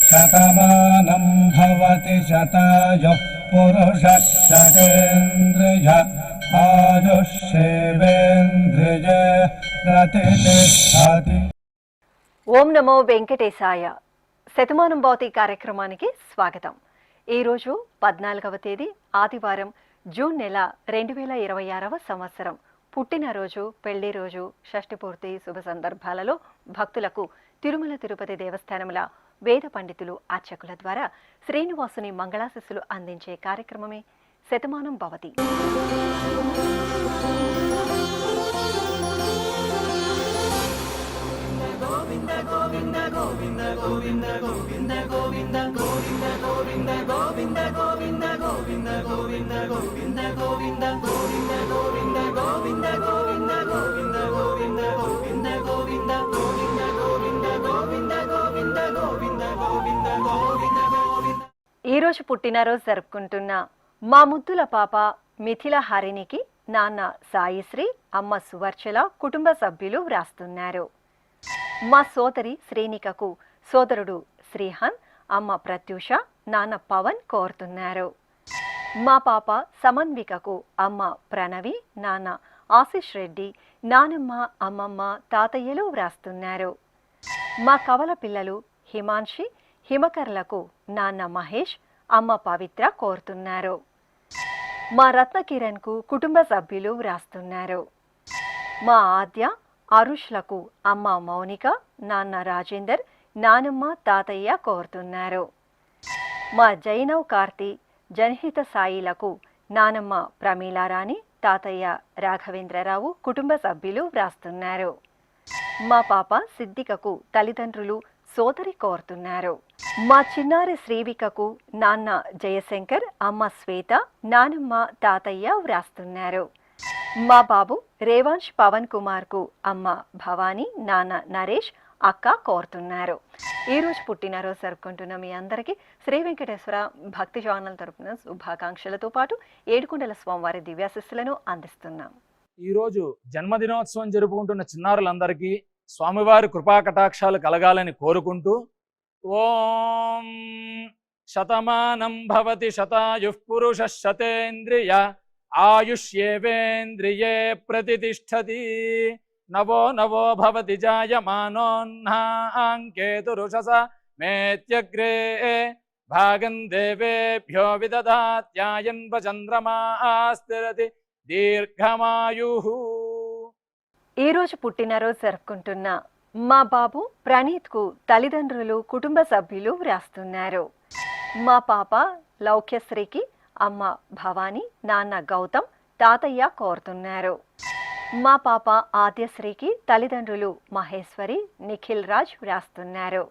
శతమానం భవతి శతాయుః పురుషः శతేంద్రియ ఆయుష్యేవేంద్రియ ప్రతిష్టతి. ఓం నమో వెంకటేశాయ. శతమానం భవతి కార్యక్రమానికి స్వాగతం. ఈరోజు 14వ తేదీ ఆదివారం, జూన్ నెల 2026వ సంవత్సరం. పుట్టినరోజు, పెళ్లి రోజు, షష్ఠి పూర్తి శుభ సందర్భాలలో భక్తులకు తిరుమల తిరుపతి దేవస్థానముల వేద పండితులు, అర్చకుల ద్వారా శ్రీనివాసుని మంగళాశిస్సులు అందించే కార్యక్రమమే శతమానం భవతి. ఈరోజు పుట్టినరోజు జరుపుకుంటున్న మా ముద్దుల పాప మిథిల హరిణికి నాన్న సాయిశ్రీ, అమ్మ సువర్చల, కుటుంబ సభ్యులు వ్రాస్తున్నారు. మా సోదరి శ్రీనికకు సోదరుడు శ్రీహన్, అమ్మ ప్రత్యూష, నాన్న పవన్ కోరుతున్నారు. మా పాప సమన్వికకు అమ్మ ప్రణవి, నాన్న ఆశిష్ రెడ్డి, నానమ్మ, అమ్మమ్మ, తాతయ్యలు వ్రాస్తున్నారు. మా కవల పిల్లలు హిమాన్షి, హిమకర్లకు నాన్న మహేష్, అమ్మ పవిత్ర కోరుతున్నారు. మా రత్నకిరణ్కు కుటుంబ సభ్యులు వ్రాస్తున్నారు. మా ఆద్య, అరుష్లకు అమ్మ మౌనిక, నాన్న రాజేందర్, నానమ్మ, తాతయ్య కోరుతున్నారు. మా జైనవ్ కార్తి, జనహిత సాయిలకు నానమ్మ ప్రమీలారాణి, తాతయ్య రాఘవేంద్రరావు, కుటుంబ సభ్యులు వ్రాస్తున్నారు. మా పాప సిద్దికకు తల్లిదండ్రులు, సోదరి కోరుతున్నారు. మా చిన్నారి శ్రీవికకు నాన్న జయశంకర్, అమ్మ శ్వేత, నానమ్మ, తాతయ్య వ్రాస్తున్నారు. మా బాబు రేవాంశ్ పవన్ కుమార్కు అమ్మ భవానీ, నాన్న నరేష్, అక్క కోరుతున్నారు. ఈరోజు పుట్టినరోజు జరుపుకుంటున్న మీ అందరికీ శ్రీ వెంకటేశ్వర భక్తి ఛానల్ తరపున శుభాకాంక్షలతో పాటు ఏడుకొండల స్వామివారి దివ్యాశిస్సులను అందిస్తున్నాం. ఈరోజు జన్మదినోత్సవం జరుపుకుంటున్న చిన్నారులందరికీ స్వామివారి కృపా కటాక్షాలు కలగాలని కోరుకుంటూ, ఓం శతమానం భవతి శతాయుః పురుషః శతేంద్రియ ఆయుష్యేవేంద్రియే ప్రతిష్టతి. నవో నవో భవతి జాయమానోన్హాంకేతురుషస మేత్యగ్రే భాగం దేవేభ్యో విదదాత్యాయన్వ చంద్రమాస్థిరతి దీర్ఘమాయుః. ఈరోజు పుట్టినరోజు జరుపుకుంటున్న మా బాబు ప్రణీత్కు తల్లిదండ్రులు, కుటుంబ సభ్యులు వ్రాస్తున్నారు. మా పాప లౌక్యశ్రీకి అమ్మ భవానీ, నాన్న గౌతమ్, తాతయ్య కోరుతున్నారు. మా పాప ఆద్యశ్రీకి తల్లిదండ్రులు మహేశ్వరి, నిఖిల్ రాజ్ వ్రాస్తున్నారు.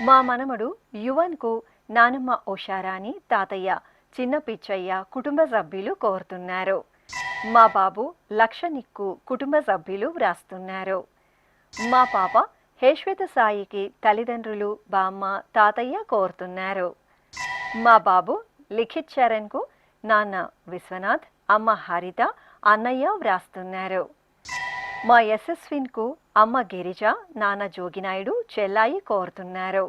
మా మనమడు యువన్కు నానమ్మ ఉషారాణి, తాతయ్య చిన్న పిచ్చయ్య, కుటుంబ సభ్యులు కోరుతున్నారు. మా బాబు లక్షనిక్కు కుటుంబ సభ్యులు వ్రాస్తున్నారు. మా పాప హేశ్వేత సాయికి తల్లిదండ్రులు, బామ్మ, తాతయ్య కోరుతున్నారు. మా బాబు లిఖిత్ చరణ్కు నాన్న విశ్వనాథ్, అమ్మ హరిత, అన్నయ్య వ్రాస్తున్నారు. మా యశస్విన్కు అమ్మ గిరిజ, నాన్న జోగినాయుడు, చెల్లాయి కోరుతున్నారు.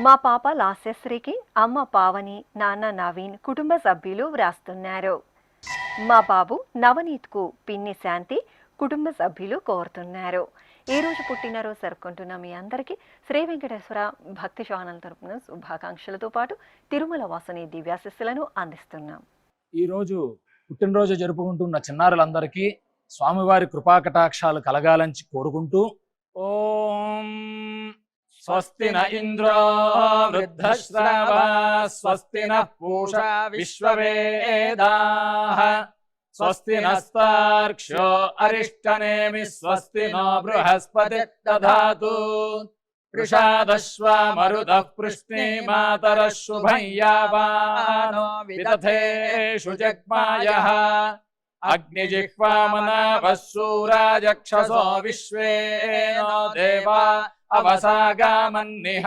మా పాప లాస్యశ్రీకి అమ్మ పావని, నాన్న నవీన్, కుటుంబ సభ్యులు వ్రాస్తున్నారు. మా బాబు నవనీత్కు పిన్ని శాంతి, కుటుంబ సభ్యులు కోరుతున్నారు. ఈరోజు పుట్టినరోజు జరుపుకుంటున్న మీ అందరికీ శ్రీ వెంకటేశ్వర భక్తి ఛానల్ తరపున శుభాకాంక్షలతో పాటు తిరుమల వాసుని దివ్యాశిస్సులను అందిస్తున్నాం. ఈరోజు పుట్టినరోజు జరుపుకుంటున్న చిన్నారులందరికీ స్వామివారి కృపాకటాక్షాలు కలగాలని కోరుకుంటూ, ఓం స్వస్తి న ఇంద్రో వృద్ధశ్రవా స్వస్తి న పూషా విశ్వవేదాః స్వస్తి నస్తార్క్ష్యో అరిష్టనేమి స్వస్తి నో బృహస్పతి దధాతు వృషాదశ్వా మరుదః పృష్ణీమాతరః శుభం యావానో విదథేషు జగ్మాయః అగ్నిజిహ్వామనాభः శూరాజక్షసో విశ్వేనో దేవా అవసాగామన్నిహ.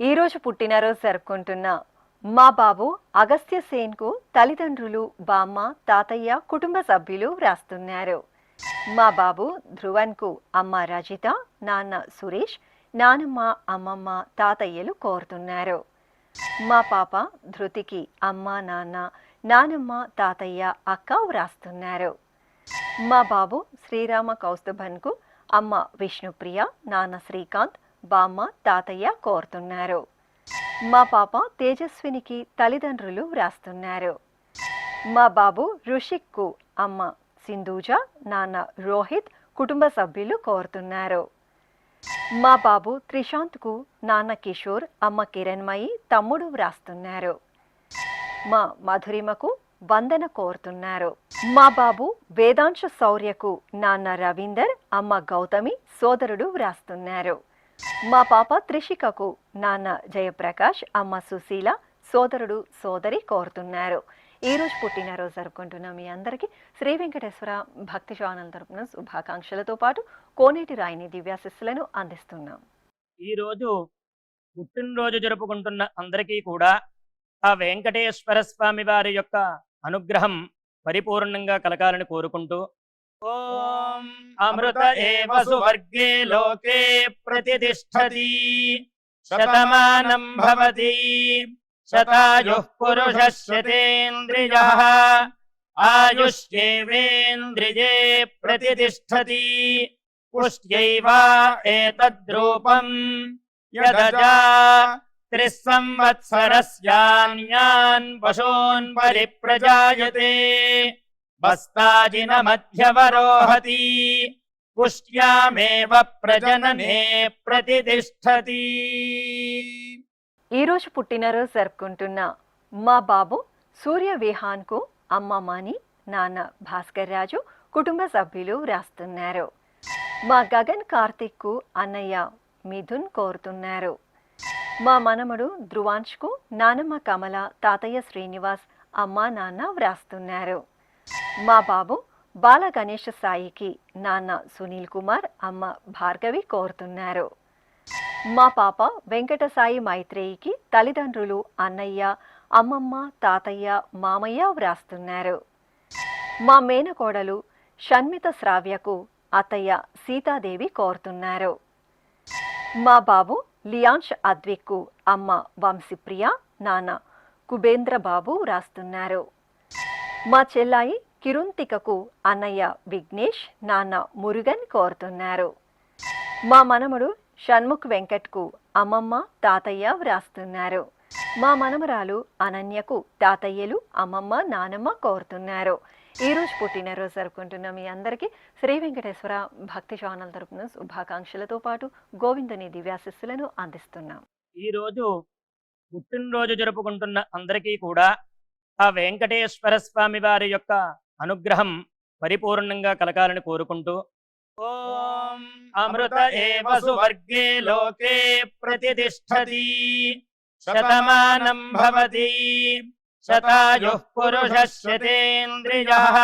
ఈరోజు పుట్టినరోజు జరుపుకుంటున్న మా బాబు అగస్త్య సేన్కు తల్లిదండ్రులు బామ్మ తాతయ్య కుటుంబ సభ్యులు వ్రాస్తున్నారు. మా బాబు ధ్రువన్కు అమ్మ రజిత, నాన్న సురేష్, నానమ్మ అమ్మమ్మ తాతయ్యలు కోరుతున్నారు. మా పాప ధృతికి అమ్మ నాన్న నానమ్మ తాతయ్య అక్క వ్రాస్తున్నారు. మా బాబు శ్రీరామ కౌస్తుభన్కు అమ్మ విష్ణుప్రియ, నాన్న శ్రీకాంత్, బామ్మ తాతయ్య కోరుతున్నారు. మా పాప తేజస్వినికి తల్లిదండ్రులు వ్రాస్తున్నారు. మా బాబు రుషిక్కు అమ్మ సింధూజ, నాన్న రోహిత్, కుటుంబ సభ్యులు కోరుతున్నారు. మా బాబు త్రిశాంత్కు నాన్న కిషోర్, అమ్మ కిరణ్మయి, తమ్ముడు వ్రాస్తున్నారు. మా మధురిమకు వందన కోరుతున్నారు. మా బాబు వేదాంశ శౌర్యకు నాన్న రవీందర్, అమ్మ గౌతమి, సోదరుడు వ్రాస్తున్నారు. మా పాప త్రిషికకు నాన్న జయప్రకాష్, అమ్మ సుశీల, సోదరుడు సోదరి కోరుతున్నారు. ఈరోజు పుట్టినరోజు జరుపుకుంటున్న మీ అందరికీ శ్రీ వెంకటేశ్వర భక్తి ఛానల్ తరపున శుభాకాంక్షలతో పాటు కోనేటి రాయిని దివ్యాశిస్సులను అందిస్తున్నాం. ఈరోజు పుట్టినరోజు జరుపుకుంటున్న అందరికీ కూడా ఆ వెంకటేశ్వర స్వామి వారి యొక్క అనుగ్రహం పరిపూర్ణంగా కలగాలని కోరుకుంటూ ఓం అమృత ఏవ సువర్గే లోకే ప్రతిష్ఠతి శతమానం భవతి శతాయుః పురుషः శతేంద్రియః ఆయుష్యేవేంద్రియే ప్రతిష్ఠతి పుష్ట్యైవ ఏతద్రూపం యదజా త్రిస్సంవత్సరస్యాన్యాన్ పశూన్ పరిప్రజాయతే బస్తాజిన మధ్యవరోహతి పుష్ట్యామేవ ప్రజననే ప్రతిష్ఠతి. ఈరోజు పుట్టినరోజు జరుపుకుంటున్న మా బాబు సూర్య విహాన్కు అమ్మ మణి, నాన్న భాస్కర్ రాజు, కుటుంబ సభ్యులు వ్రాస్తున్నారు. మా గగన్ కార్తిక్కు అన్నయ్య మిథున్ కోరుతున్నారు. మా మనమడు ధ్రువాంష్కు నానమ్మ కమల, తాతయ్య శ్రీనివాస్, అమ్మ నాన్న వ్రాస్తున్నారు. మా బాబు బాల గణేష సాయికి నాన్న సునీల్ కుమార్, అమ్మ భార్గవి కోరుతున్నారు. మా పాప వెంకట సాయి మైత్రేయికి తల్లిదండ్రులు అన్నయ్య, అమ్మమ్మ, తాతయ్య, మామయ్య వ్రాస్తున్నారు. మా మేనకోడలు షణ్మిత శ్రావ్యకు అత్తయ్య సీతాదేవి కోరుతున్నారు. మా బాబు లియాన్ష్ అద్విక్కు అమ్మ వంశీప్రియ, నాన్న కుబేంద్ర బాబు వ్రాస్తున్నారు. మా చెల్లాయి కిరుంతికకు అన్నయ్య విఘ్నేష్, నాన్న మురుగన్ కోరుతున్నారు. మా మనముడు షణ్ముఖ్ వెంకట్కు అమ్మమ్మ, తాతయ్య వ్రాస్తున్నారు. మా మనమరాలు అనన్యకు తాతయ్యలు, అమ్మమ్మ, నానమ్మ కోరుతున్నారు. ఈరోజు పుట్టినరోజు జరుపుకుంటున్న మీ అందరికీ శ్రీ వెంకటేశ్వర భక్తి ఛానల్ తరపున శుభాకాంక్షలతో పాటు గోవిందుని దివ్యాశిస్సులను అందిస్తున్నాం. ఈరోజు పుట్టినరోజు జరుపుకుంటున్న అందరికీ కూడా ఆ వెంకటేశ్వర స్వామి వారి యొక్క అనుగ్రహం పరిపూర్ణంగా కలగాలని కోరుకుంటూ ఓం అమృత ఏవ సువర్గే లోకే ప్రతిష్ఠతి శతమానం భవతి శతాయుః పురుషः శతేంద్రియః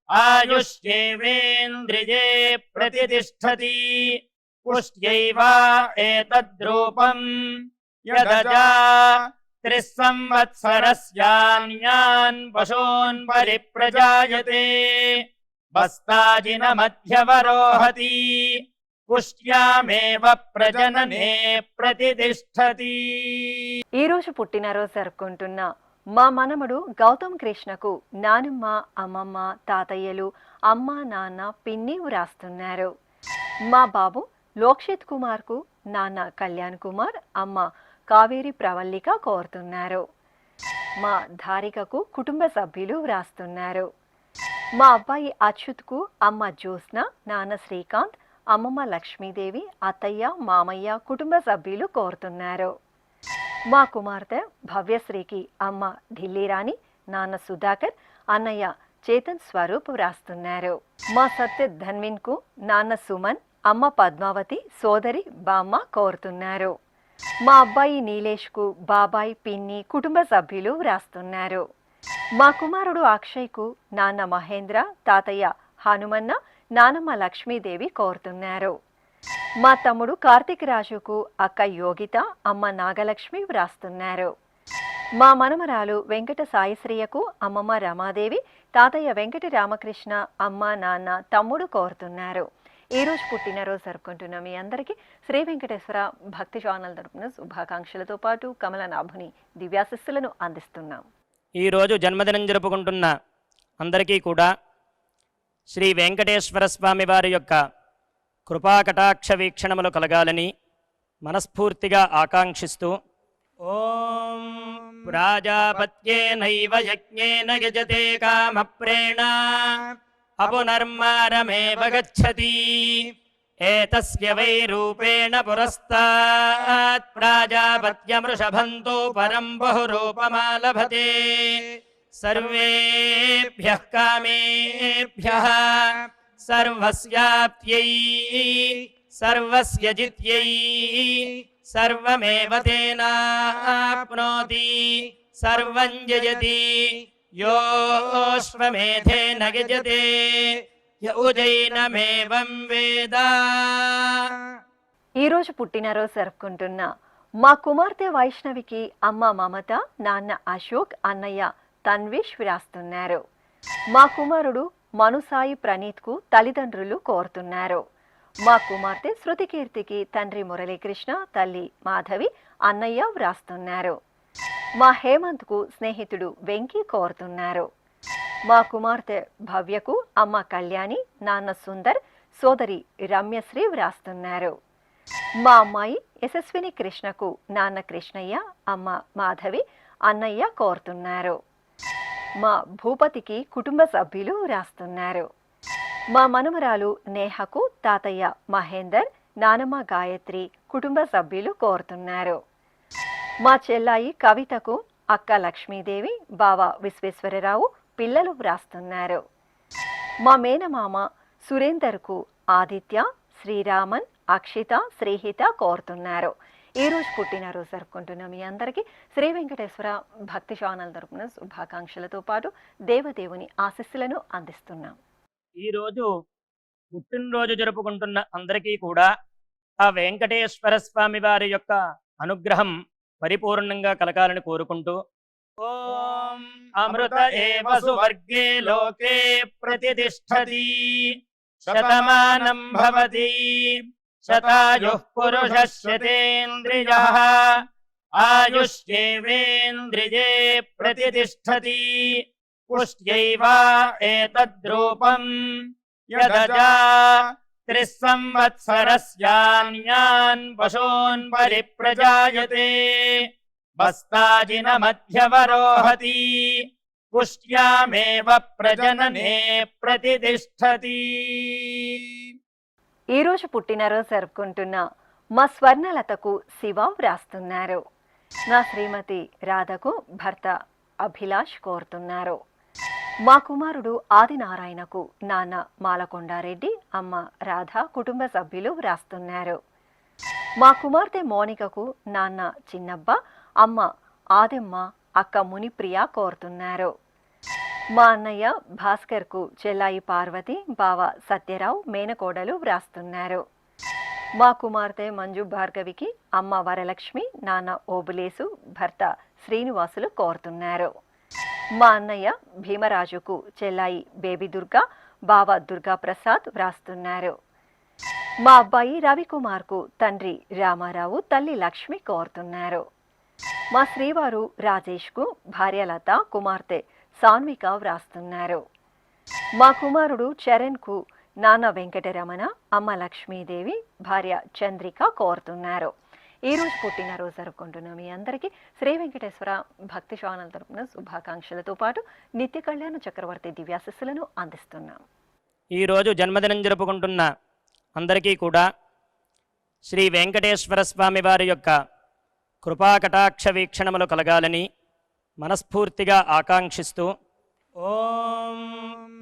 ఆయుష్యేవేంద్రియే ప్రతిష్ఠతి పుష్ట్యైవ ఏతద్రూపం యదజా త్రిస్సంవత్సరస్యాన్యాన్ పశూన్ పరిప్రజాయతే బస్తాజిన మధ్యవరోహతి పుష్ట్యామేవ ప్రజననే ప్రతిష్ఠతి. ఈరోజు పుట్టినరోజు జరుపుకుంటున్న మా మనమడు గౌతమ్ కృష్ణకు నానమ్మ, అమ్మమ్మ, తాతయ్యలు, అమ్మ, నాన్న, పిన్ని వ్రాస్తున్నారు. మా బాబు లోక్షిత్ కుమార్కు నాన్న కళ్యాణ్ కుమార్, అమ్మ కావేరి ప్రవల్లిక కోరుతున్నారు. మా ధారికకు కుటుంబ సభ్యులు వ్రాస్తున్నారు. మా అబ్బాయి అచ్యుత్కు అమ్మ జ్యోత్స్న, నాన్న శ్రీకాంత్, అమ్మమ్మ లక్ష్మీదేవి, అత్తయ్య, మామయ్య, కుటుంబ సభ్యులు కోరుతున్నారు. మా కుమార్తె భవ్యశ్రీకి అమ్మ ఢిల్లీరాణి, నాన్న సుధాకర్, అన్నయ్య చేతన్ స్వరూప్ వ్రాస్తున్నారు. మా సత్య ధన్విన్కు నాన్న సుమన్, అమ్మ పద్మావతి, సోదరి బామ్మ కోరుతున్నారు. మా అబ్బాయి నీలేష్కు బాబాయ్, పిన్ని, కుటుంబ సభ్యులు వ్రాస్తున్నారు. మా కుమారుడు అక్షయ్కు నాన్న మహేంద్ర, తాతయ్య హనుమన్న, నానమ్మ లక్ష్మీదేవి కోరుతున్నారు. మా తమ్ముడు కార్తిక్ రాజుకు అక్క యోగిత, అమ్మ నాగలక్ష్మి వ్రాస్తున్నారు. మా మనమరాలు వెంకట సాయిశ్రియకు అమ్మమ్మ రమాదేవి, తాతయ్య వెంకట రామకృష్ణ, అమ్మ నాన్న తమ్ముడు కోరుతున్నారు. ఈరోజు పుట్టినరోజు జరుపుకుంటున్న మీ అందరికీ శ్రీ వెంకటేశ్వర భక్తి ఛానల్ తరపున శుభాకాంక్షలతో పాటు కమలనాభుని దివ్యాశిస్సులను అందిస్తున్నాం. ఈరోజు జన్మదినం జరుపుకుంటున్న అందరికీ కూడా శ్రీ వెంకటేశ్వర స్వామి వారి యొక్క కృపాకటాక్ష వీక్షణములు కలగాలని మనస్ఫూర్తిగా ఆకాంక్షిస్తూ ఓం ప్రాజాపత్యేనైవ యజ్ఞేన యజతే కామప్రేణ అపునర్మారమేవ గచ్చతి ఏతస్య వై రూపేణ పురస్తాత్ ప్రాజాపత్యమృషభంతో పరం బహురూపమాలభతే సర్వేభ్యః కామేభ్యః సర్వస్యాప్త్యై సర్వస్య జిత్యై సర్వమేవ తేనాప్నోతి సర్వం జయతి యోశ్వమేధేన యజతే యౌజైనమేవం వేద. ఈరోజు పుట్టినరోజు జరుపుకుంటున్న మా కుమార్తె వైష్ణవికి అమ్మ మమత, నాన్న అశోక్, అన్నయ్య తన్విష్ వ్రాస్తున్నారు. మా కుమారుడు మనుసాయి ప్రణీత్కు తల్లిదండ్రులు కోరుతున్నారు. మా కుమార్తె శృతికీర్తికి తండ్రి మురళీకృష్ణ, తల్లి మాధవి, అన్నయ్య వ్రాస్తున్నారు. మా హేమంత్కు స్నేహితుడు వెంకీ కోరుతున్నారు. మా కుమార్తె భవ్యకు అమ్మ కళ్యాణి, నాన్న సుందర్, సోదరి రమ్యశ్రీ వ్రాస్తున్నారు. మా అమ్మాయి యశస్విని కృష్ణకు నాన్న కృష్ణయ్య, అమ్మ మాధవి, అన్నయ్య కోరుతున్నారు. మా భూపతికి కుటుంబ సభ్యులు వ్రాస్తున్నారు. మా మనమరాలు నేహకు తాతయ్య మహేందర్, నానమ్మ గాయత్రి, కుటుంబ సభ్యులు కోరుతున్నారు. మా చెల్లాయి కవితకు అక్క లక్ష్మీదేవి, బావ విశ్వేశ్వరరావు, పిల్లలు వ్రాస్తున్నారు. మా మేనమామ సురేందర్కు ఆదిత్య, శ్రీరామన్, అక్షిత, శ్రీహిత కోరుతున్నారు. ఈరోజు పుట్టినరోజు జరుపుకుంటున్న మీ అందరికీ శ్రీ వెంకటేశ్వర భక్తి ఛానల్ తరపున శుభాకాంక్షలతో పాటు దేవదేవుని ఆశీస్సులను అందిస్తున్నాం. ఈరోజు పుట్టినరోజు జరుపుకుంటున్న అందరికీ కూడా ఆ వెంకటేశ్వర స్వామి వారి యొక్క అనుగ్రహం పరిపూర్ణంగా కలగాలని కోరుకుంటూ ఓం అమృత ఏవ సువర్గే లోకే ప్రతిష్ఠతి శతమానం భవతి శతాయుః పురుషః శతేంద్రియః ఆయుష్యేవేంద్రియే ప్రతిష్ఠతి పుష్ట్యైవ ఏతద్రూపం యదజా త్రిస్సంవత్సరస్యాన్యాన్ పశూన్ పరిప్రజాయతే బస్తాజిన మధ్యవరోహతి పుష్ట్యామేవ ప్రజననే ప్రతిష్ఠతి. ఈరోజు పుట్టినరోజు జరుపుకుంటున్న మా స్వర్ణలతకు శివ వ్రాస్తున్నారు. నా శ్రీమతి రాధకు భర్త అభిలాష్ కోరుతున్నారు. మా కుమారుడు ఆదినారాయణకు నాన్న మాలకొండారెడ్డి, అమ్మ రాధ, కుటుంబ సభ్యులు వ్రాస్తున్నారు. మా కుమార్తె మోనికకు నాన్న చిన్నబ్బ, అమ్మ ఆదెమ్మ, అక్క మునిప్రియ కోరుతున్నారు. మా అన్నయ్య భాస్కర్కు చెల్లాయి పార్వతి, బావ సత్యరావు, మేనకోడలు వ్రాస్తున్నారు. మా కుమార్తె మంజు భార్గవికి అమ్మ వరలక్ష్మి, నాన్న ఓబులేసు, భర్త శ్రీనివాసులు కోరుతున్నారు. మా అన్నయ్య భీమరాజుకు చెల్లాయి బేబీ దుర్గా, బావ దుర్గా ప్రసాద్ వ్రాస్తున్నారు. మా అబ్బాయి రవికుమార్కు తండ్రి రామారావు, తల్లి లక్ష్మి కోరుతున్నారు. మా శ్రీవారు రాజేష్కు భార్యలత, కుమార్తె సాన్విక వ్రాస్తున్నారు. మా కుమారుడు చరణ్కు నాన్న వెంకటరమణ, అమ్మ లక్ష్మీదేవి, భార్య చంద్రిక కోరుతున్నారు. ఈరోజు పుట్టినరోజు జరుపుకుంటున్న మీ అందరికీ శ్రీ వెంకటేశ్వర భక్తి ఛానల్ తరపున శుభాకాంక్షలతో పాటు నిత్య కళ్యాణ చక్రవర్తి దివ్యాశిస్సులను అందిస్తున్నాం. ఈరోజు జన్మదినం జరుపుకుంటున్న అందరికీ కూడా శ్రీ వెంకటేశ్వర స్వామి వారి యొక్క కృపాకటాక్ష వీక్షణములు కలగాలని మనస్ఫూర్తిగా ఆకాంక్షిస్తూ ఓం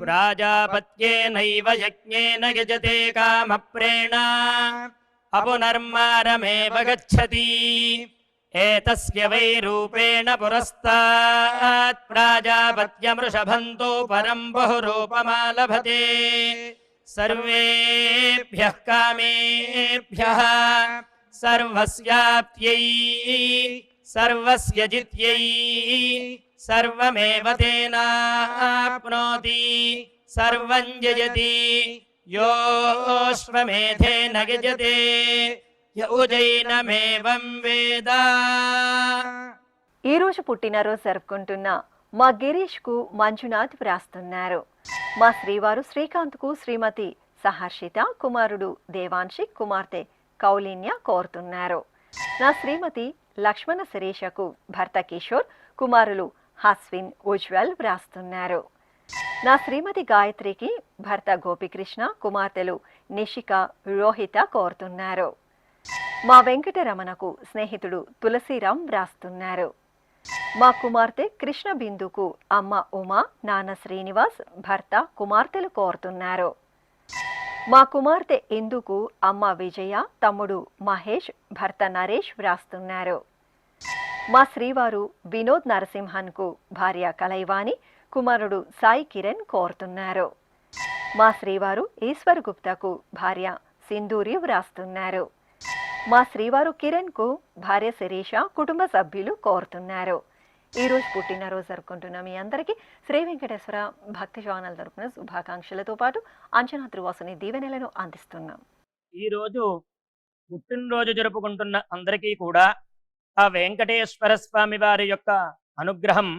ప్రాజాపత్యేనైవ యజ్ఞేన యజతే కామప్రేణ అపునర్మారమేవ గచ్చతి ఏతస్య వై రూపేణ పురస్తాత్ ప్రాజాపత్యమృషభంతో పరం బహురూపమాలభతే సర్వేభ్యః కామేభ్యః సర్వస్యాప్త్యై సర్వస్య జిత్యై సర్వమేవ తేనాప్నోతి సర్వం జయతి యోశ్వమేధేన గజతే యౌజైనమేవం వేద. ఈ రోజు పుట్టినరోజు జరుపుకుంటున్న మా గిరీష్ కు మంజునాథ్ వ్రాస్తున్నారు. మా శ్రీవారు శ్రీకాంత్ కు శ్రీమతి సహర్షిత, కుమారుడు దేవాంశిక్, కుమార్తె కౌలిన్య కోరుతున్నారు. నా శ్రీమతి లక్ష్మణ శిరీషకు భర్త కిషోర్, కుమారులు హస్విన్, ఉజ్వల్ వ్రాస్తున్నారు. నా శ్రీమతి గాయత్రికి భర్త గోపికృష్ణ, కుమార్తెలు నిషిక, రోహిత కోరుతున్నారు. మా వెంకటరమణకు స్నేహితుడు తులసిరాం వ్రాస్తున్నారు. మా కుమార్తె కృష్ణ బిందుకు అమ్మ ఉమా, నాన్న శ్రీనివాస్, భర్త, కుమార్తెలు కోరుతున్నారు. మా కుమార్తె ఇందుకు అమ్మ విజయ, తమ్ముడు మహేష్, భర్త నరేష్ వ్రాస్తున్నారు. మా శ్రీవారు వినోద్ నరసింహన్కు భార్య కలైవాణి, కుమారుడు సాయి కిరణ్ కోరుతున్నారు. మా శ్రీవారు ఈశ్వర్ గుప్తాకు భార్య సింధూరి వ్రాస్తున్నారు. మా శ్రీవారు కిరణ్కు భార్య శిరీష, కుటుంబ సభ్యులు కోరుతున్నారు. ఈ రోజు పుట్టినరోజు జరుపుకుంటున్న మీ అందరికీ శ్రీ వెంకటేశ్వర భక్తి ఛానల్ తరపున శుభాకాంక్షలతో పాటు అంచనా త్రివాసుని దీవెనలను అందిస్తున్నాం. ఈ రోజు పుట్టినరోజు జరుపుకుంటున్న అందరికీ కూడా ఆ వెంకటేశ్వర స్వామి వారి యొక్క అనుగ్రహం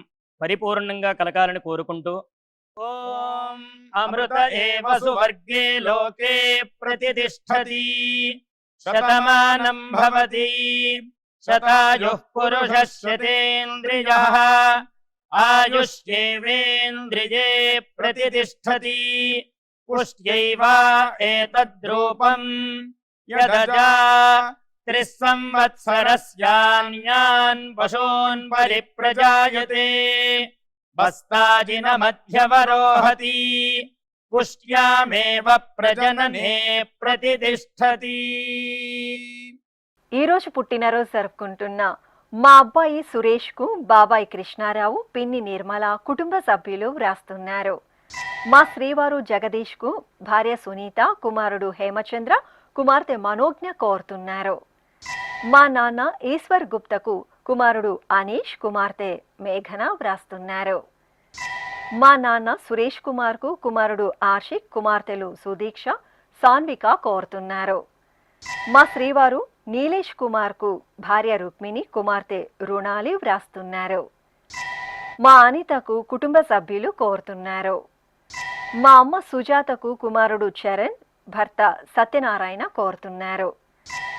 పరిపూర్ణంగా కలగాలని కోరుకుంటూ ఓం అమృత ఏవ సువర్గే లోకే ప్రతిష్ఠతి శతమానం భవతి శతాయుః పురుషः శతేంద్రియః ఆయుష్యేవేంద్రియే ప్రతిష్ఠతి పుష్ట్యైవ ఏతద్రూపం యదజా త్రిస్సంవత్సరస్యాన్యాన్ పశూన్ పరిప్రజాయతే బస్తాజిన మధ్యవరోహతి పుష్ట్యామేవ ప్రజననే ప్రతిష్ఠతి. ఈ రోజు పుట్టినరోజు జరుపుకుంటున్న మా అబ్బాయి సురేష్ కు బాబాయ్ కృష్ణారావు, పిన్ని నిర్మల, కుటుంబ సభ్యులు వ్రాస్తున్నారు. మా శ్రీవారు జగదీష్ కు భార్య సునీత, కుమారుడు హేమచంద్ర, కుమార్తె మనోజ్ఞ కోరుతున్నారు. మా నాన్న ఈశ్వర్ గుప్తకు కుమారుడు అనీష్, కుమార్తె మేఘన వ్రాస్తున్నారు. మా నాన్న సురేష్ కుమార్ కు కుమారుడు ఆషిక్, కుమార్తెలు సుదీక్ష, సాన్విక కోరుతున్నారు. మా శ్రీవారు నీలేష్ కుమార్ కు భార్య రుక్మిణి, కుమార్తె రుణాలి వ్రాస్తున్నారు. మా అనితకు కుటుంబ సభ్యులు కోరుతున్నారు. మా అమ్మ సుజాతకు కుమారుడు చరణ్, భర్త సత్యనారాయణ కోరుతున్నారు.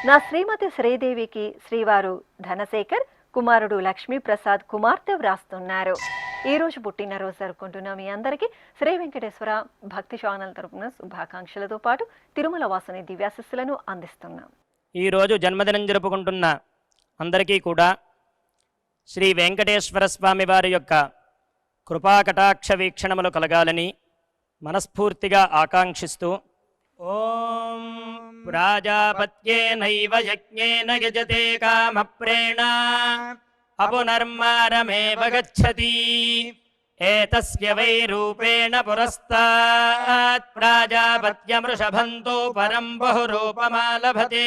నా శ్రీమతి శ్రీదేవికి శ్రీవారు ధనశేఖర్, కుమారుడు లక్ష్మీప్రసాద్, కుమార్తె వ్రాస్తున్నారు. ఈ రోజు పుట్టినరోజు జరుపుకుంటున్న మీ అందరికీ శ్రీ వెంకటేశ్వర భక్తి ఛానల్ తరపున శుభాకాంక్షలతో పాటు తిరుమల వాసుని దివ్యాశిస్సులను అందిస్తున్నాం. ఈ రోజు జన్మదినం జరుపుకుంటున్న అందరికీ కూడా శ్రీ వెంకటేశ్వర స్వామి వారి యొక్క కృపాకటాక్ష వీక్షణములు కలగాలని మనస్ఫూర్తిగా ఆకాంక్షిస్తూ ఓం ప్రాజాపత్యేనైవ యజ్ఞేన యజతే కామప్రేణ అపునర్మారమేవ గచ్చతి ఏతస్య వై రూపేణ పురస్తాత్ ప్రాజాపత్యమృషభంతో పరం బహురూపమాలభతే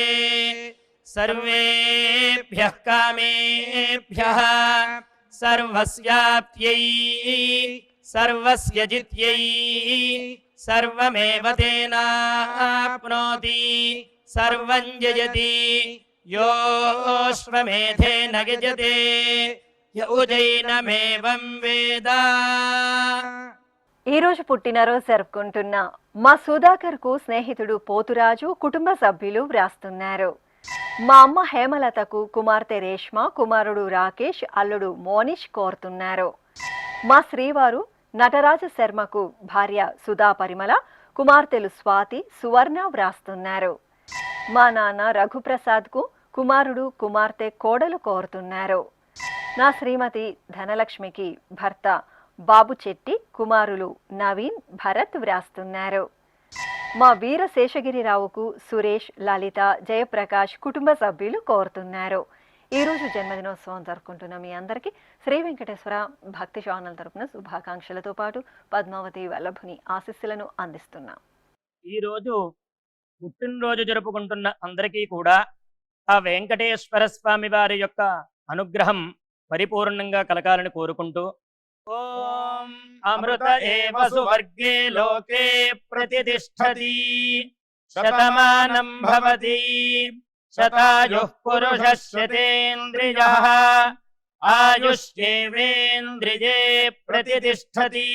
సర్వేభ్యః కామేభ్యః సర్వస్యాప్త్యై సర్వస్య జిత్యై సర్వమేవ తేనాప్నోతి సర్వం జయతి యోశ్వమేధేన గజతే యౌజైనమేవం వేద. ఈ రోజు పుట్టినరోజు జరుపుకుంటున్న మా సుధాకర్ కు స్నేహితుడు పోతురాజు, కుటుంబ సభ్యులు వ్రాస్తున్నారు. మా అమ్మ హేమలతకు కుమార్తె రేష్మ, కుమారుడు రాకేష్, అల్లుడు మోనిష్ కోరుతున్నారు. మా శ్రీవారు నటరాజ శర్మకు భార్య సుధా పరిమళ, కుమార్తెలు స్వాతి, సువర్ణ వ్రాస్తున్నారు. మా నాన్న రఘుప్రసాద్ కు కుమారుడు, కుమార్తె, కోడలు కోరుతున్నారు. నా శ్రీమతి ధనలక్ష్మికి భర్త బాబు చెట్టి, కుమారులు నవీన్, భరత్ వ్రాస్తున్నారు. మా వీర శేషగిరిరావుకు సురేష్, లలిత, జయప్రకాష్, కుటుంబ సభ్యులు కోరుతున్నారు. ఈ రోజు జన్మదినోత్సవం జరుపుకుంటున్న మీ అందరికీ శ్రీ వెంకటేశ్వర భక్తి ఛానల్ తరపున శుభాకాంక్షలతో పాటు పద్మావతి వల్లభుని ఆశీస్సులను అందిస్తున్నాం. ఈరోజు పుట్టినరోజు జరుపుకుంటున్న అందరికీ కూడా ఆ వెంకటేశ్వర స్వామి వారి యొక్క అనుగ్రహం పరిపూర్ణంగా కలగాలని కోరుకుంటూ ఓం అమృత ఏవ సువర్గే లోకే ప్రతిష్టతి శతమానం భవతి శతాయుః పురుషः శతేంద్రియః ఆయుష్యేవేంద్రియే ప్రతిష్టతి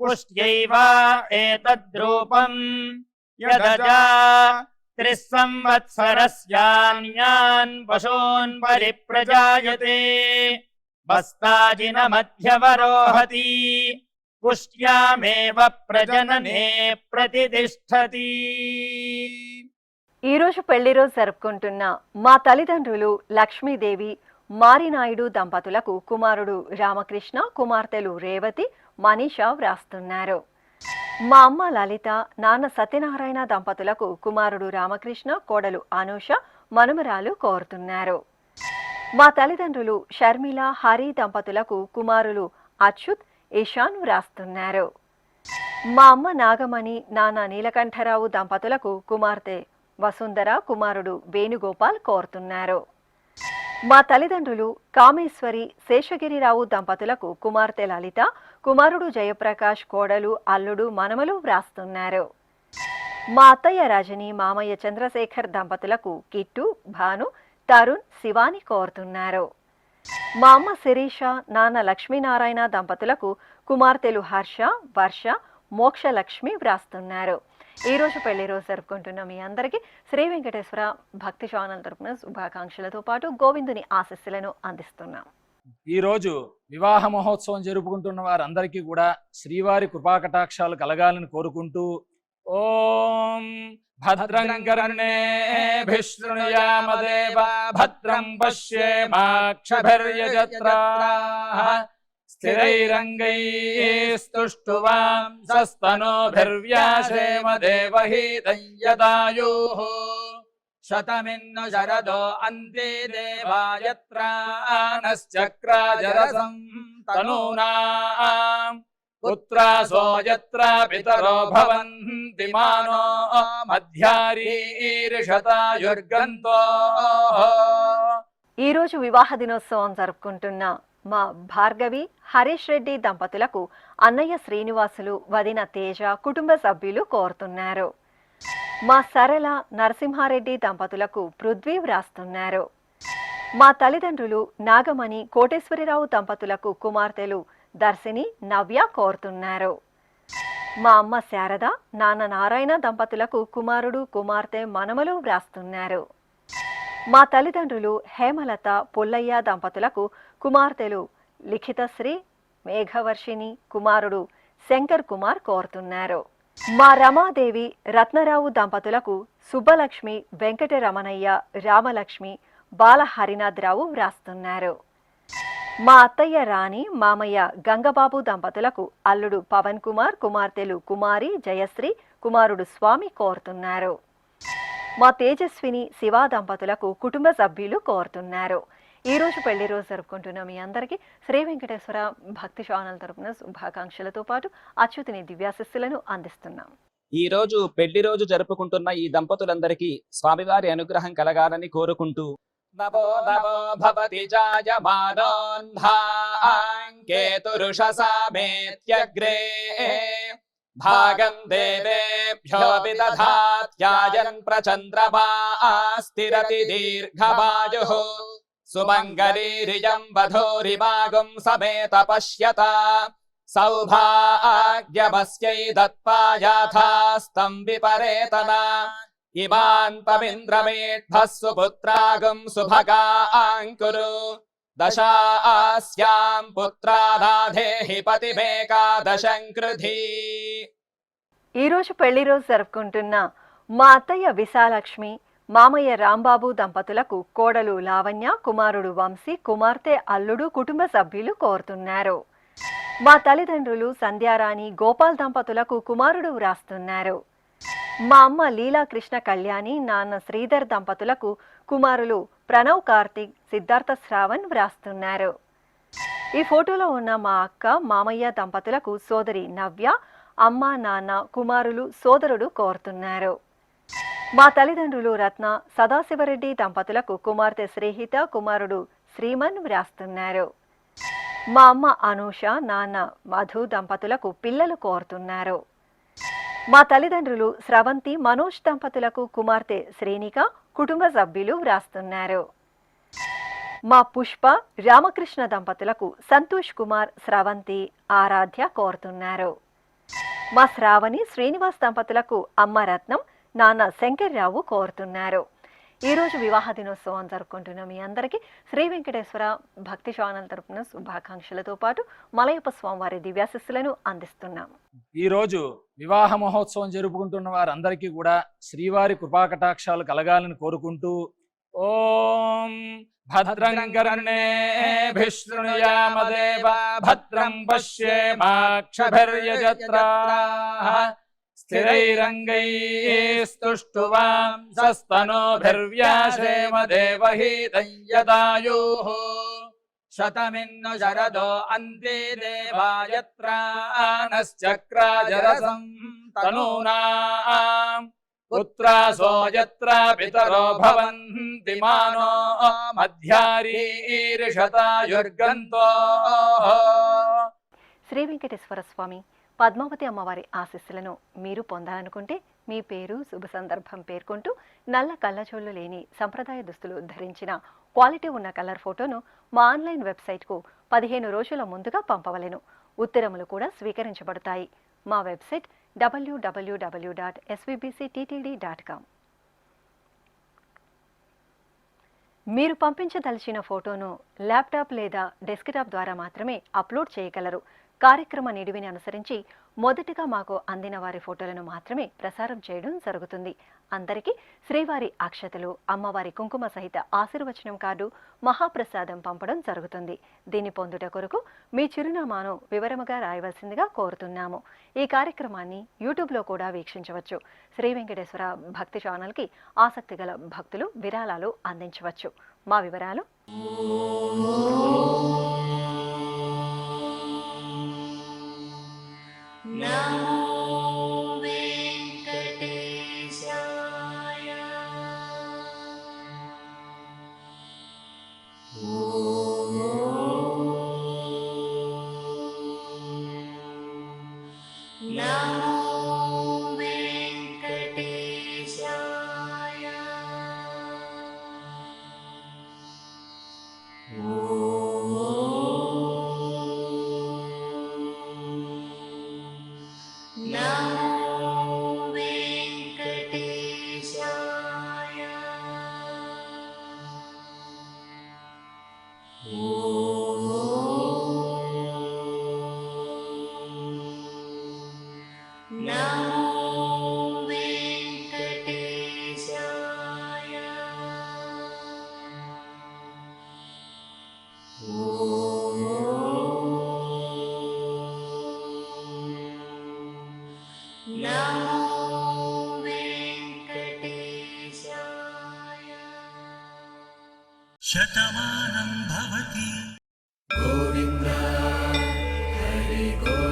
పుష్ట్యైవ ఏతద్రూపం యదజా త్రిస్సంవత్సరస్యాన్యాన్ పశూన్ పరిప్రజాయతే బస్తాజిన మధ్యవరోహతి పుష్ట్యామేవ ప్రజననే ప్రతిష్టతి. ఈరోజు పెళ్లి రోజు జరుపుకుంటున్న మా తల్లిదండ్రులు లక్ష్మీదేవి మారినాయుడు దంపతులకు కుమారుడు రామకృష్ణ, కుమార్తెలు రేవతి, మనీషా వ్రాస్తున్నారు. మా అమ్మ లలిత, నాన్న సత్యనారాయణ దంపతులకు కుమారుడు రామకృష్ణ, కోడలు అనూష, మనుమరాలు కోరుతున్నారు. మా తల్లిదండ్రులు షర్మిల, హరి దంపతులకు కుమారులు అచ్యుత్, ఇషాన్ వ్రాస్తున్నారు. మా అమ్మ నాగమణి, నాన్న నీలకంఠరావు దంపతులకు కుమార్తె వసుంధర, కుమారుడు వేణుగోపాల్ కోరుతున్నారు. మా తల్లిదండ్రులు కామేశ్వరి, శేషగిరిరావు దంపతులకు కుమార్తె లలిత, కుమారుడు జయప్రకాష్, కోడలు, అల్లుడు, మనమలు వ్రాస్తున్నారు. మా అత్తయ్య రజని, మామయ్య చంద్రశేఖర్ దంపతులకు కిట్టు, భాను, తరుణ్, శివాని కోరుతున్నారు. మా అమ్మ శిరీష, నాన్న లక్ష్మీనారాయణ దంపతులకు కుమార్తెలు హర్ష, వర్ష, మోక్షలక్ష్మి వ్రాస్తున్నారు. ఈరోజు పెళ్లి రోజు జరుపుకుంటున్న మీ అందరికీ శ్రీ వెంకటేశ్వర భక్తి ఛానల్ తరపున శుభాకాంక్షలతో పాటు గోవిందుని ఆశీస్సులను అందిస్తున్నాం. ఈరోజు వివాహ మహోత్సవం జరుపుకుంటున్న వారందరికీ కూడా శ్రీవారి కృపాకటాక్షాలు కలగాలని కోరుకుంటూ ఓం భద్రం కర్ణేభిః శృణుయామ దేవా భద్రం పశ్యేమాక్షభిర్యజత్రాః స్థిరైరంగైస్తుష్టువాంసస్తనోభిర్వ్యాసేమ దేవహీతం యదాయుః శతమిన్ను శరదో అంతే దేవాయత్రానశ్చక్రాజరసం తనూనాం పుత్రాసో యత్ర పితరో భవంతి మానో మధ్యారీర్షతాయుర్గంతో. ఈరోజు వివాహ దినోత్సవం జరుపుకుంటున్న మా భార్గవి, హరీష్ రెడ్డి దంపతులకు అన్నయ్య శ్రీనివాసులు, వదిన తేజ, కుటుంబ సభ్యులు కోరుతున్నారు. మా సరళ, నరసింహారెడ్డి దంపతులకు పృథ్వీ వ్రాస్తున్నారు. మా తల్లిదండ్రులు నాగమణి, కోటేశ్వరిరావు దంపతులకు కుమార్తెలు దర్శిని, నవ్య కోరుతున్నారు. మా అమ్మ శారద, నాన్న నారాయణ దంపతులకు కుమారుడు, కుమార్తె, మనమలు వ్రాస్తున్నారు. మా తల్లిదండ్రులు హేమలత, పుల్లయ్య దంపతులకు కుమార్తెలు లిఖితశ్రీ, మేఘవర్షిణి, కుమారుడు శంకర్ కుమార్ కోరుతున్నారు. మా రమాదేవి, రత్నరావు దంపతులకు సుబ్బలక్ష్మి, వెంకటరమణయ్య, రామలక్ష్మి, బాల హరినాథరావు వ్రాస్తున్నారు. మా అత్తయ్య రాణి, మామయ్య గంగబాబు దంపతులకు అల్లుడు పవన్ కుమార్, కుమార్తెలు కుమారి, జయశ్రీ, కుమారుడు స్వామి కోరుతున్నారు. మా తేజస్విని, శివ దంపతులకు కుటుంబ సభ్యులు కోరుతున్నారు. ఈరోజు పెళ్లి రోజు జరుపుకుంటున్న మీ అందరికీ శ్రీ వెంకటేశ్వర భక్తి ఛానల్ తరపున శుభాకాంక్షలతో పాటు అచ్యుతుని దివ్యాశిస్సులను అందిస్తున్నాం. ఈ రోజు పెళ్లి రోజు జరుపుకుంటున్న ఈ దంపతులందరికీ స్వామివారి అనుగ్రహం కలగాలని కోరుకుంటూ నమో నమో భవతి జాయమానోన్ధాంకేతురుషసామేత్యగ్రే భాగం దేవేభ్యో విదధాత్యాయన్ ప్రచంద్రమా స్థిరతి దీర్ఘమాయుః సుమంగళీరియం వధూరిమాగుం సమేత పశ్యత సౌభాగ్యమస్యై దత్పాయాథాస్తం విపరేతన ఇమాన్ పమింద్రమేఢ్భః సుపుత్రాగుం సుభగాంకురు దశాస్యాం పుత్రానాధేహి పతిమేకాదశం కృధి. ఈరోజు పెళ్లి రోజు జరుపుకుంటున్న మా అత్తయ్య విశాలక్ష్మి, మామయ్య రాంబాబు దంపతులకు కోడలు లావణ్య, కుమారుడు వంశీ, కుమార్తె, అల్లుడు, కుటుంబ సభ్యులు కోరుతున్నారు. మా తల్లిదండ్రులు సంధ్యారాణి, గోపాల్ దంపతులకు కుమారుడు వ్రాస్తున్నారు. మా అమ్మ లీలా కృష్ణ కళ్యాణి, నాన్న శ్రీధర్ దంపతులకు కుమారులు ప్రణవ్ కార్తిక్, సిద్ధార్థ శ్రావణ్ వ్రాస్తున్నారు. ఈ ఫోటోలో ఉన్న మా అక్క, మామయ్య దంపతులకు సోదరి నవ్య, అమ్మ, నాన్న, కుమారులు, సోదరుడు కోరుతున్నారు. మా తల్లిదండ్రులు రత్న, సదాశివరెడ్డి దంపతులకు కుమార్తె శ్రీహిత, కుమారుడు శ్రీమన్ వ్రాస్తున్నారు. మా అమ్మ అనూష, నాన్న మధు దంపతులకు పిల్లలు కోరుతున్నారు. మా తల్లిదండ్రులు స్రవంతి, మనోజ్ దంపతులకు కుమార్తె శ్రేణిక, కుటుంబ సభ్యులు వ్రాస్తున్నారు. మా పుష్ప, రామకృష్ణ దంపతులకు సంతోష్ కుమార్, స్రవంతి, ఆరాధ్య కోరుతున్నారు. మా శ్రావణి, శ్రీనివాస్ దంపతులకు అమ్మ రత్నం, నాన్న శంకర్రావు కోరుతున్నారు. ఈరోజు వివాహ దినోత్సవం జరుపుకుంటున్న మీ అందరికీ శ్రీ వెంకటేశ్వర భక్తి ఛానల్ తరపున శుభాకాంక్షలతో పాటు మలయప్ప స్వామివారి దివ్యాశిస్సులను అందిస్తున్నాం. ఈరోజు వివాహ మహోత్సవం జరుపుకుంటున్న వారందరికీ కూడా శ్రీవారి కృపాకటాక్షాలు కలగాలని కోరుకుంటూ ఓం భద్రం కర్ణేభిః శృణుయామదేవ భద్రం పశ్యేమాక్షభిర్యజత్రాః స్థిరైరంగైస్తుష్టువాంసస్తనోభిర్వ్యాసేమ దేవహీతం యదాయుః శతమిన్ను శరదో అంతే దేవాయత్రానశ్చక్రాజరసం తనూనాం పుత్రాసో యత్ర పితరో భవంతి మానో మధ్యారీర్షతాయుర్గంతో. శ్రీ వెంకటేశ్వర స్వామి పద్మావతి అమ్మవారి ఆశీస్సులను మీరు పొందాలనుకుంటే మీ పేరు, శుభ సందర్భం పేర్కొంటూ నల్ల కళ్ళజోళ్లు లేని సంప్రదాయ దుస్తులు ధరించిన క్వాలిటీ ఉన్న కలర్ ఫోటోను మా ఆన్లైన్ వెబ్సైట్కు 15 రోజుల ముందుగా పంపవలెను. ఉత్తరములు కూడా స్వీకరించబడతాయి. మా వెబ్సైట్ www.svbcttd.com. మీరు పంపించదలిచిన ఫోటోను ల్యాప్టాప్ లేదా డెస్క్టాప్ ద్వారా మాత్రమే అప్లోడ్ చేయగలరు. కార్యక్రమ నిడివిని అనుసరించి మొదటిగా మాకు అందిన వారి ఫోటోలను మాత్రమే ప్రసారం చేయడం జరుగుతుంది. అందరికీ శ్రీవారి అక్షతలు, అమ్మవారి కుంకుమ సహిత ఆశీర్వచనం కార్డు, మహాప్రసాదం పంపడం జరుగుతుంది. దీన్ని పొందుట కొరకు మీ చిరునామాను వివరముగా రాయవలసిందిగా కోరుతున్నాము. ఈ కార్యక్రమాన్ని యూట్యూబ్లో కూడా వీక్షించవచ్చు. శ్రీ వెంకటేశ్వర భక్తి ఛానల్కి ఆసక్తి గల భక్తులు విరాళాలు అందించవచ్చు. మా వివరాలు శతమానం భవతి. గోవింద హరి గోవింద.